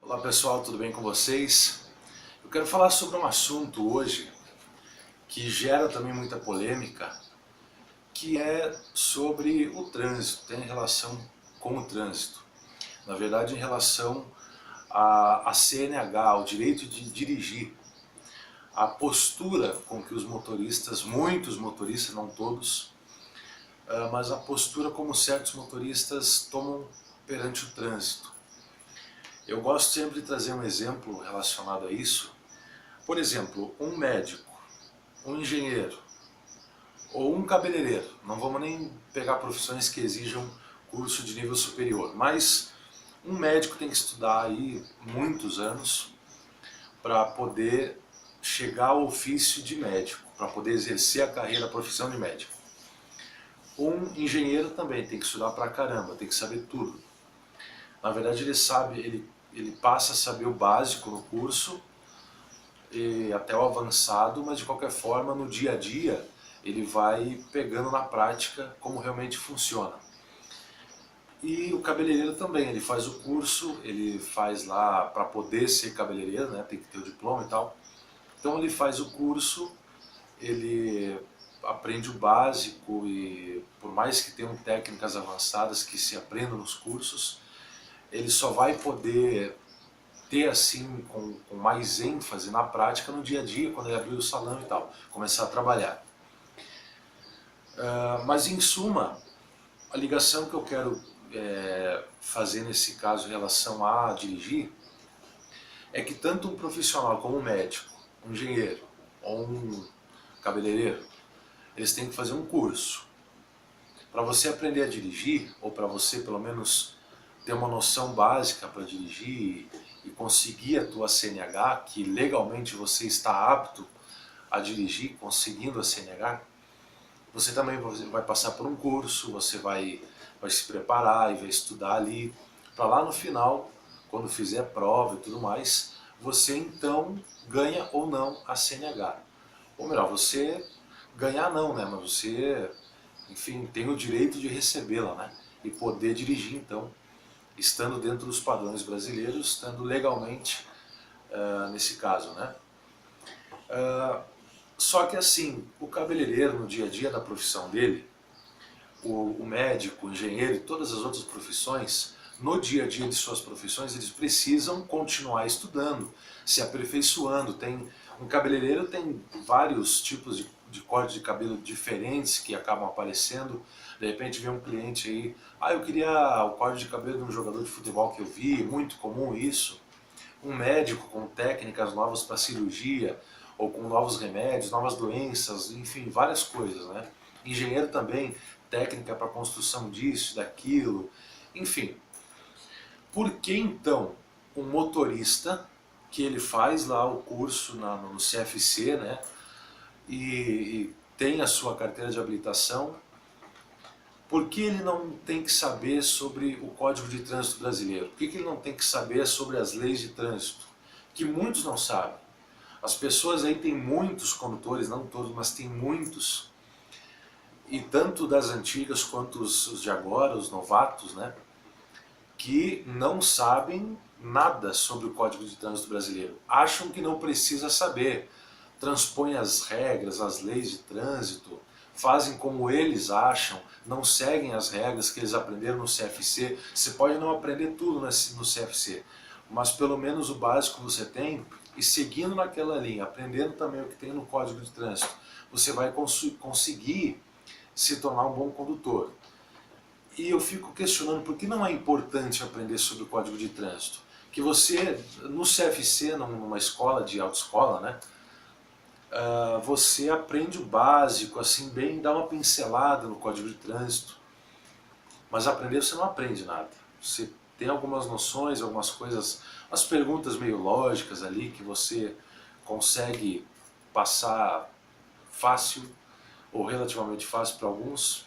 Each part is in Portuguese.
Olá pessoal, tudo bem com vocês? Eu quero falar sobre um assunto hoje que gera também muita polêmica, que é sobre o trânsito, tem relação com o trânsito. Na verdade, em relação à CNH, o direito de dirigir, a postura com que os motoristas, muitos motoristas, não todos, mas a postura como certos motoristas tomam perante o trânsito. Eu gosto sempre de trazer um exemplo relacionado a isso. Por exemplo, um médico, um engenheiro ou um cabeleireiro. Não vamos nem pegar profissões que exijam curso de nível superior, mas um médico tem que estudar aí muitos anos para poder chegar ao ofício de médico, para poder exercer a carreira, a profissão de médico. Um engenheiro também tem que estudar pra caramba, tem que saber tudo. Na verdade ele passa a saber o básico no curso e até o avançado, mas de qualquer forma no dia a dia ele vai pegando na prática como realmente funciona. E o cabeleireiro também, ele faz o curso, ele faz lá para poder ser cabeleireiro, né, tem que ter o diploma e tal. Então ele faz o curso, ele aprende o básico e por mais que tenham técnicas avançadas que se aprendam nos cursos, ele só vai poder ter assim com mais ênfase na prática no dia a dia, quando ele abrir o salão e tal, começar a trabalhar. Mas em suma, a ligação que eu quero fazer nesse caso em relação a dirigir é que tanto um profissional como um médico, um engenheiro ou um cabeleireiro, eles têm que fazer um curso. Para você aprender a dirigir, ou para você pelo menos ter uma noção básica para dirigir e conseguir a tua CNH, que legalmente você está apto a dirigir, conseguindo a CNH, você também vai passar por um curso, você vai se preparar e vai estudar ali, para lá no final, quando fizer a prova e tudo mais, você então ganha ou não a CNH. Ou melhor, você ganhar não, né? Mas você, enfim, tem o direito de recebê-la, né? E poder dirigir então, estando dentro dos padrões brasileiros, estando legalmente nesse caso, né? Só que assim, o cabeleireiro no dia a dia da profissão dele, o médico, o engenheiro e todas as outras profissões, no dia a dia de suas profissões, eles precisam continuar estudando, se aperfeiçoando. Um cabeleireiro tem vários tipos de corte de cabelo diferentes que acabam aparecendo. De repente vem um cliente aí, eu queria o corte de cabelo de um jogador de futebol que eu vi, muito comum isso. Um médico com técnicas novas para cirurgia, ou com novos remédios, novas doenças, enfim, várias coisas, né? Engenheiro também, técnica para construção disso, daquilo, enfim. Por que então um motorista que ele faz lá o curso no CFC, né, e tem a sua carteira de habilitação, por que ele não tem que saber sobre o Código de Trânsito Brasileiro? Por que ele não tem que saber sobre as leis de trânsito? Que muitos não sabem. As pessoas aí têm muitos condutores, não todos, mas tem muitos, e tanto das antigas quanto os de agora, os novatos, né, que não sabem nada sobre o Código de Trânsito Brasileiro. Acham que não precisa saber, transpõem as regras, as leis de trânsito, fazem como eles acham, não seguem as regras que eles aprenderam no CFC. Você pode não aprender tudo no CFC, mas pelo menos o básico você tem, e seguindo naquela linha, aprendendo também o que tem no Código de Trânsito, você vai conseguir se tornar um bom condutor. E eu fico questionando por que não é importante aprender sobre o Código de Trânsito. Que você, no CFC, numa escola de autoescola, né, você aprende o básico, assim, bem, dá uma pincelada no Código de Trânsito, mas aprender você não aprende nada. Você tem algumas noções, algumas coisas, umas perguntas meio lógicas ali que você consegue passar fácil, ou relativamente fácil para alguns,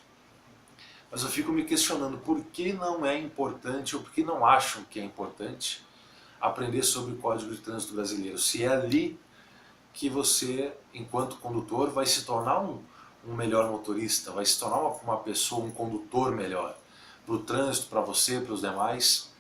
mas eu fico me questionando por que não é importante, ou por que não acham que é importante aprender sobre o Código de Trânsito Brasileiro, se é ali que você, enquanto condutor, vai se tornar um melhor motorista, vai se tornar uma pessoa, um condutor melhor, para o trânsito, para você, para os demais.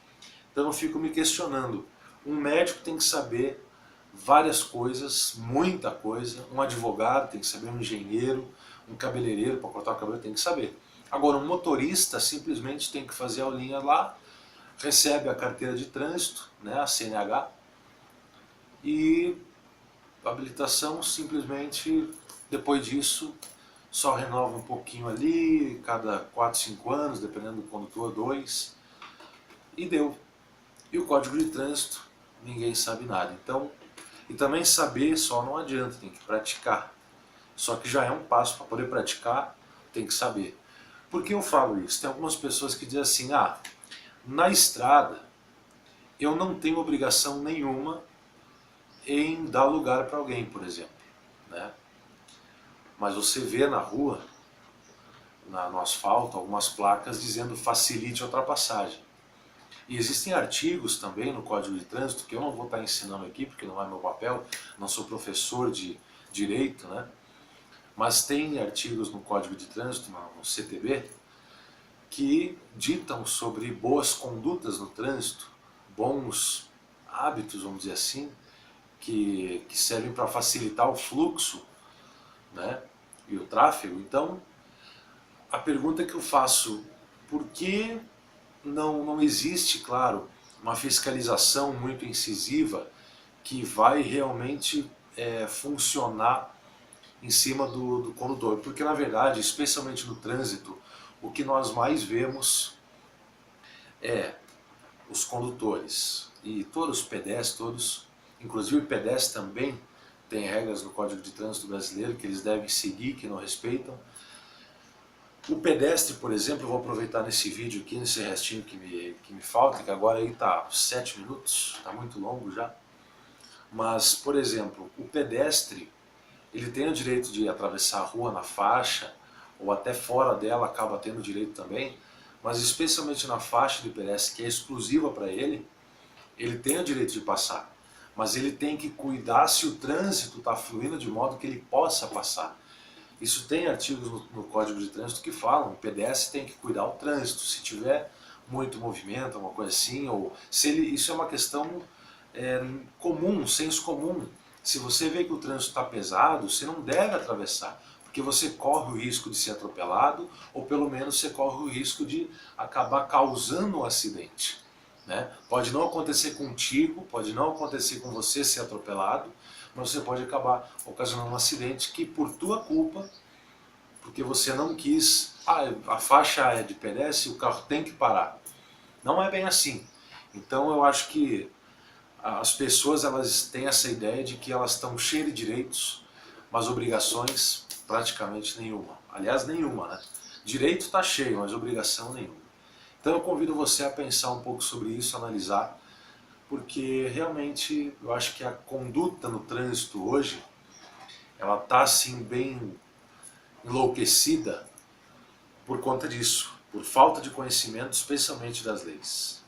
Então eu fico me questionando, Um médico tem que saber várias coisas, muita coisa. Um advogado tem que saber, um engenheiro, um cabeleireiro para cortar o cabelo tem que saber. Agora, um motorista simplesmente tem que fazer a aulinha lá, recebe a carteira de trânsito, né, a CNH, e a habilitação simplesmente, depois disso, só renova um pouquinho ali, cada 4, 5 anos, dependendo do condutor, 2, e deu. E o código de trânsito, ninguém sabe nada. Então, e também saber só não adianta, tem que praticar. Só que já é um passo para poder praticar, tem que saber. Por que eu falo isso? Tem algumas pessoas que dizem assim, ah, na estrada eu não tenho obrigação nenhuma em dar lugar para alguém, por exemplo, né? Mas você vê na rua, no asfalto, algumas placas dizendo facilite a ultrapassagem. E existem artigos também no Código de Trânsito, que eu não vou estar ensinando aqui, porque não é meu papel, não sou professor de direito, né? Mas tem artigos no Código de Trânsito, no CTB, que ditam sobre boas condutas no trânsito, bons hábitos, vamos dizer assim, que servem para facilitar o fluxo, né, e o tráfego. Então, a pergunta que eu faço, por que não existe, claro, uma fiscalização muito incisiva que vai realmente funcionar em cima do condutor? Porque, na verdade, especialmente no trânsito, o que nós mais vemos é os condutores e todos os pedestres, todos, inclusive o pedestre também tem regras no Código de Trânsito brasileiro que eles devem seguir, que não respeitam. O pedestre, por exemplo, eu vou aproveitar nesse vídeo aqui, nesse restinho que me falta, que agora aí está 7 minutos, está muito longo já. Mas, por exemplo, o pedestre, ele tem o direito de atravessar a rua na faixa, ou até fora dela acaba tendo direito também, mas especialmente na faixa de pedestre, que é exclusiva para ele tem o direito de passar. Mas ele tem que cuidar se o trânsito está fluindo de modo que ele possa passar. Isso tem artigos no Código de Trânsito que falam, o pedestre tem que cuidar do trânsito, se tiver muito movimento, alguma coisa assim, ou se ele, isso é uma questão comum, senso comum. Se você vê que o trânsito está pesado, você não deve atravessar, porque você corre o risco de ser atropelado, ou pelo menos você corre o risco de acabar causando um acidente, né? Pode não acontecer contigo, pode não acontecer com você ser atropelado, mas você pode acabar ocasionando um acidente que por tua culpa, porque você não quis, a faixa é de pedestre, o carro tem que parar. Não é bem assim. Então eu acho que as pessoas elas têm essa ideia de que elas estão cheias de direitos, mas obrigações praticamente nenhuma. Aliás, nenhuma, né? Direito está cheio, mas obrigação nenhuma. Então eu convido você a pensar um pouco sobre isso, analisar, porque realmente eu acho que a conduta no trânsito hoje, ela está assim bem enlouquecida por conta disso, por falta de conhecimento, especialmente das leis.